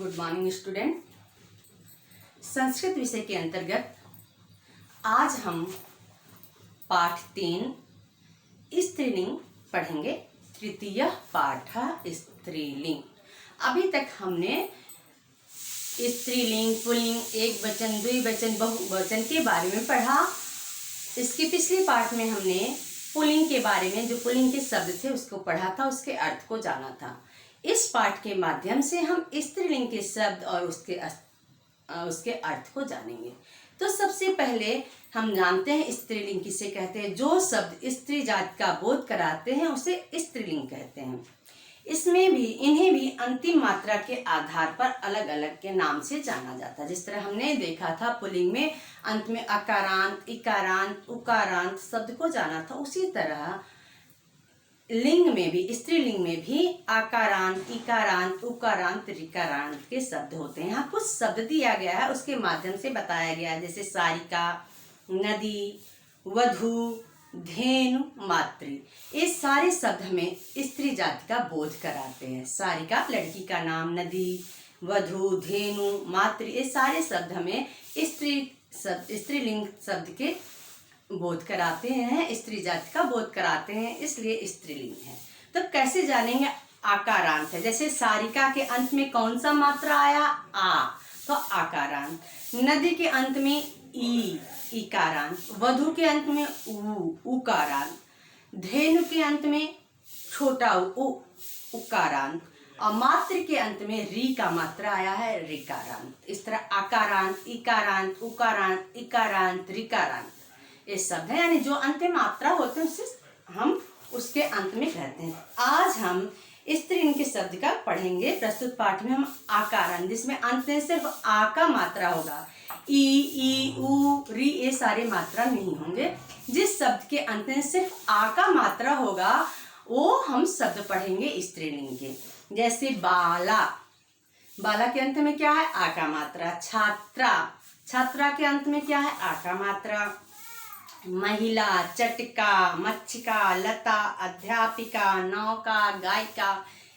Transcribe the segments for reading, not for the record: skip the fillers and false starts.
Good morning student. Sanskrit विषय के अंतर्गत आज हम पाठ 3 स्त्रीलिंग पढ़ेंगे। तृतीय पाठ स्त्रीलिंग। अभी तक हमने स्त्रीलिंग, पुल्लिंग, एक वचन, द्विवचन, बहुवचन के बारे में पढ़ा। इसके पिछले पाठ में हमने पुल्लिंग के बारे में, जो पुल्लिंग के शब्द थे उसको पढ़ा था, उसके अर्थ को जाना था। इस पाठ के माध्यम से हम स्त्रीलिंग के शब्द और उसके अर्थ को जानेंगे। तो सबसे पहले हम जानते हैं स्त्रीलिंग किसे कहते हैं। जो शब्द स्त्री जाति का बोध कराते हैं उसे स्त्रीलिंग कहते हैं। इन्हें भी अंतिम मात्रा के आधार पर अलग अलग के नाम से जाना जाता है। जिस तरह हमने देखा था पुल्लिंग में अंत में अकारांत, इकारांत, उकारांत शब्द को जाना था, उसी तरह लिंग में भी, स्त्रीलिंग में भी आकारांत, इकारांत, उकारांत, ऋकारांत के शब्द होते हैं। यहाँ कुछ शब्द दिया गया है, उसके माध्यम से बताया गया है, जैसे सारिका, नदी, वधू, धेनु, मातृ। ये सारे शब्द हमें स्त्री जाति का बोध कराते हैं। सारिका लड़की का नाम, नदी, वधू, धेनु, मातृ, ये सारे शब्द हमें स्त्रीलिंग शब्द के बोध कराते हैं, स्त्री जाति का बोध कराते हैं, इसलिए स्त्रीलिंग है। तो कैसे जानेंगे? आकारांत है, जैसे सारिका के अंत में कौन सा मात्रा आया? आ, तो आकारांत। नदी के अंत में ई, इकारांत। वधु के अंत में उ, उकारांत। धेनु के अंत में छोटा उ, उकारांत। और मातृ के अंत में री का मात्रा आया है, ऋकारांत। इस तरह आकारांत, इकारांत, उकारांत, इकारांत, ऋकारांत ये शब्द है, यानी जो अंत में मात्रा होते हैं उसे हम उसके अंत में कहते हैं। आज हम स्त्रीलिंग के शब्द का पढ़ेंगे। प्रस्तुत पाठ में हम आकारांत, जिसमें अंत में सिर्फ आ का मात्रा होगा। ई, उ, री ये सारे मात्रा नहीं होंगे। जिस शब्द के अंत में सिर्फ आ का मात्रा होगा वो हम शब्द पढ़ेंगे स्त्रीलिंग के। जैसे बाला, बाला के अंत में क्या है? आ का मात्रा। छात्रा, छात्रा के अंत में क्या है? आ का मात्रा। महिला, चटका, मच्छिका, लता, अध्यापिका, नौका, गायिका,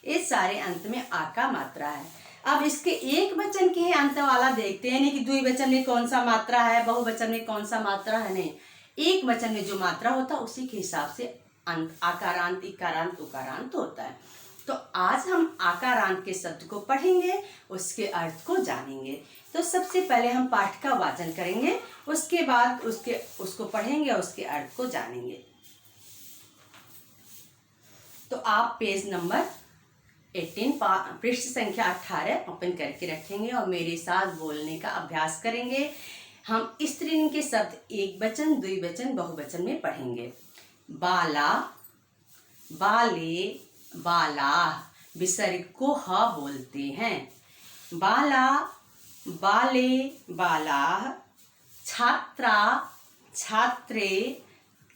ये सारे अंत में आ का मात्रा है। अब इसके एक वचन के अंत वाला देखते हैं, नहीं कि द्विवचन में कौन सा मात्रा है, बहुवचन में कौन सा मात्रा है, नहीं, एक वचन में जो मात्रा होता है उसी के हिसाब से अंत आकारांत, इकारांत, उकारांत होता है। तो आज हम आकारांत के शब्द को पढ़ेंगे, उसके अर्थ को जानेंगे। तो सबसे पहले हम पाठ का वाचन करेंगे, उसके बाद उसको पढ़ेंगे और उसके अर्थ को जानेंगे। तो आप पेज नंबर 18 पृष्ठ संख्या 18 ओपन करके रखेंगे और मेरे साथ बोलने का अभ्यास करेंगे। हम स्त्रीलिंग के शब्द एक वचन, द्विवचन, बहुवचन में पढ़ेंगे। बाला, बाले, बाला, विसर्ग को ह बोलते हैं। बाला, बाले, बालाः। छात्रा, छात्रे,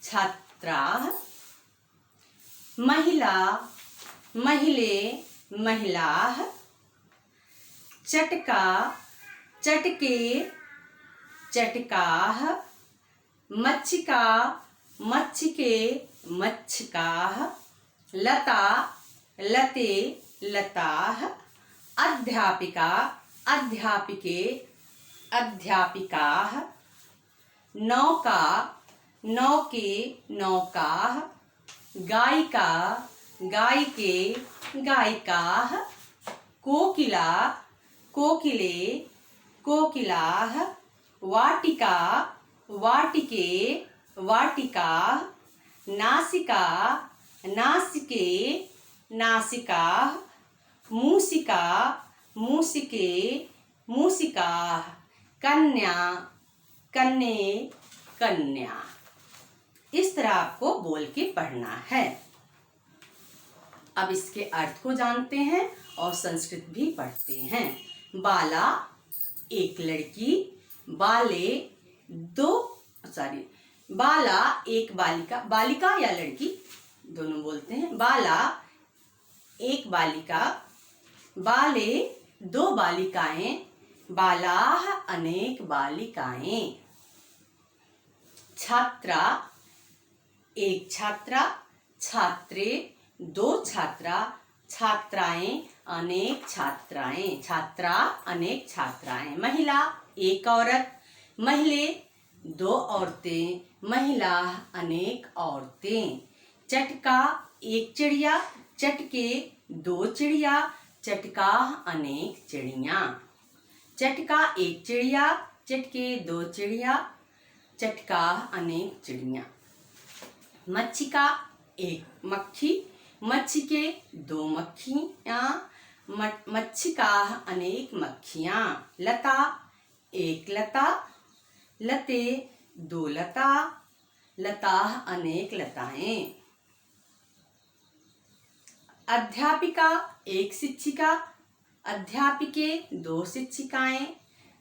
छात्राः। महिला, महिले, महिलाः। चटका, चटके, चटकाः। मच्छिका, मच्छिके, मच्छिकाः। लता, लते, लताः। अध्यापिका, अध्यापिके, अध्यापिकाः। नौका, नौके, नौकाः। गायिका, गायिके, गायिकाः। कोकिला, कोकिले, कोकिलाः। वाटिका, वाटिके, वाटिकाः। नासिका, नासिके, नासिकाः। मूसिका, मूसिके, मूसिकाः। कन्या, कन्ये, कन्या। इस तरह आपको बोल के पढ़ना है। अब इसके अर्थ को जानते हैं और संस्कृत भी पढ़ते हैं। बाला एक लड़की, बाले बाला एक बालिका, बालिका या लड़की दोनों बोलते हैं। बाला एक बालिका, बाले दो बालिकाएं, बालाः अनेक बालिकाएं। छात्रा एक छात्रा, छात्रे दो छात्रा, छात्राएं अनेक छात्राएं, छात्रा अनेक छात्राएं। महिला एक औरत, महिले दो औरतें, महिला अनेक औरतें। चटका एक चिड़िया, चटके दो चिड़िया, चटका अनेक चिड़िया। चटका एक चिड़िया, चटके दो चिड़िया, चटका अनेक चिड़िया। मच्छी का एक मक्खी, मच्छी के दो मक्खियाँ, मच्छी का अनेक मक्खियाँ। लता एक लता, लते दो लता, लता अनेक लताएं। अध्यापिका एक शिक्षिका, अध्यापिके दो शिक्षिकाएं,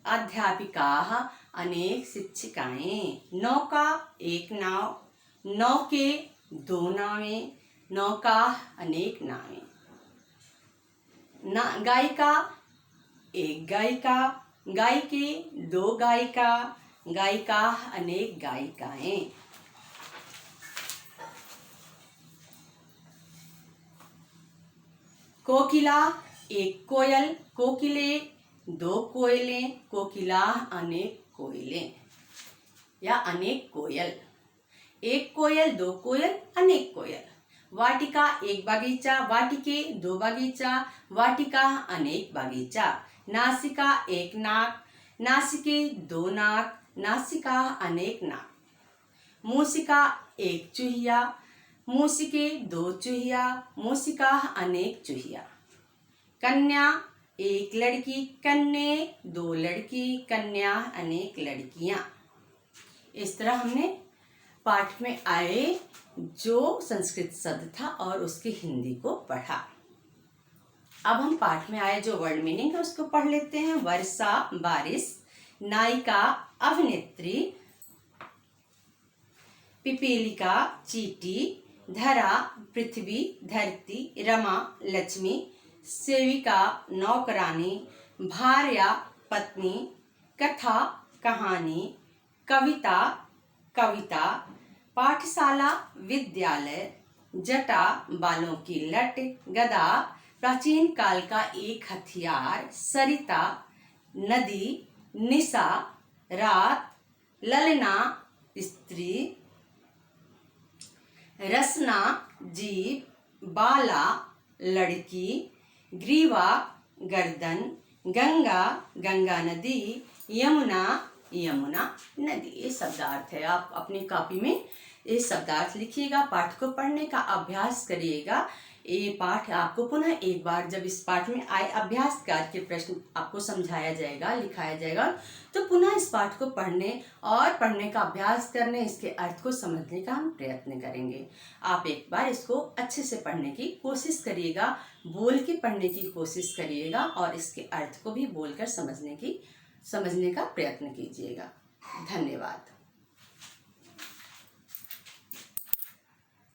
अध्यापिकाः अनेक शिक्षिकाएं। नौका एक नाव, नौके दो नावें, नौका अनेक नावें। गायिका एक गायिका, गायिके दो गायिका, गायिका अनेक गायिकाएं। कोकिला एक कोयल, कोकिले दो कोयलें, कोकिला अनेक कोयलें या अनेक कोयल। एक कोयल दो कोयल, अनेक कोयल। वाटिका एक बागीचा, वाटिके दो बागीचा, वाटिका अनेक बागीचा। नासिका एक नाक, नासिके दो नाक, नासिका अनेक नाक। मूसिका एक चूहिया, मूसिके दो चूहिया, मूसिका अनेक चूहिया। कन्या एक लड़की, कन्ये दो लड़की, कन्या अनेक लड़कियां। इस तरह हमने पाठ में आए जो संस्कृत शब्द था और उसकी हिंदी को पढ़ा। अब हम पाठ में आए जो वर्ड मीनिंग है उसको पढ़ लेते हैं। वर्षा बारिश, नायिका अभिनेत्री, पिपीलिका चींटी, धरा पृथ्वी धरती, रमा लक्ष्मी, सेविका नौकरानी, भार्या पत्नी, कथा कहानी, कविता कविता, पाठशाला विद्यालय, जटा बालों की लट, गदा प्राचीन काल का एक हथियार, सरिता नदी, निशा रात, ललना स्त्री, रसना जीभ, बाला लड़की, ग्रीवा गर्दन, गंगा गंगा नदी, यमुना यमुना नदी। ये शब्दार्थ है। आप अपनी कॉपी में ये शब्दार्थ लिखिएगा, पाठ को पढ़ने का अभ्यास करिएगा। ये पाठ आपको पुनः एक बार जब इस पाठ में आए अभ्यास करके प्रश्न आपको समझाया जाएगा, लिखाया जाएगा, तो पुनः इस पाठ को पढ़ने और पढ़ने का अभ्यास करने, इसके अर्थ को समझने का हम प्रयत्न करेंगे। आप एक बार इसको अच्छे से पढ़ने की कोशिश करिएगा, बोल के पढ़ने की कोशिश करिएगा और इसके अर्थ को भी बोलकर समझने का प्रयत्न कीजिएगा। धन्यवाद।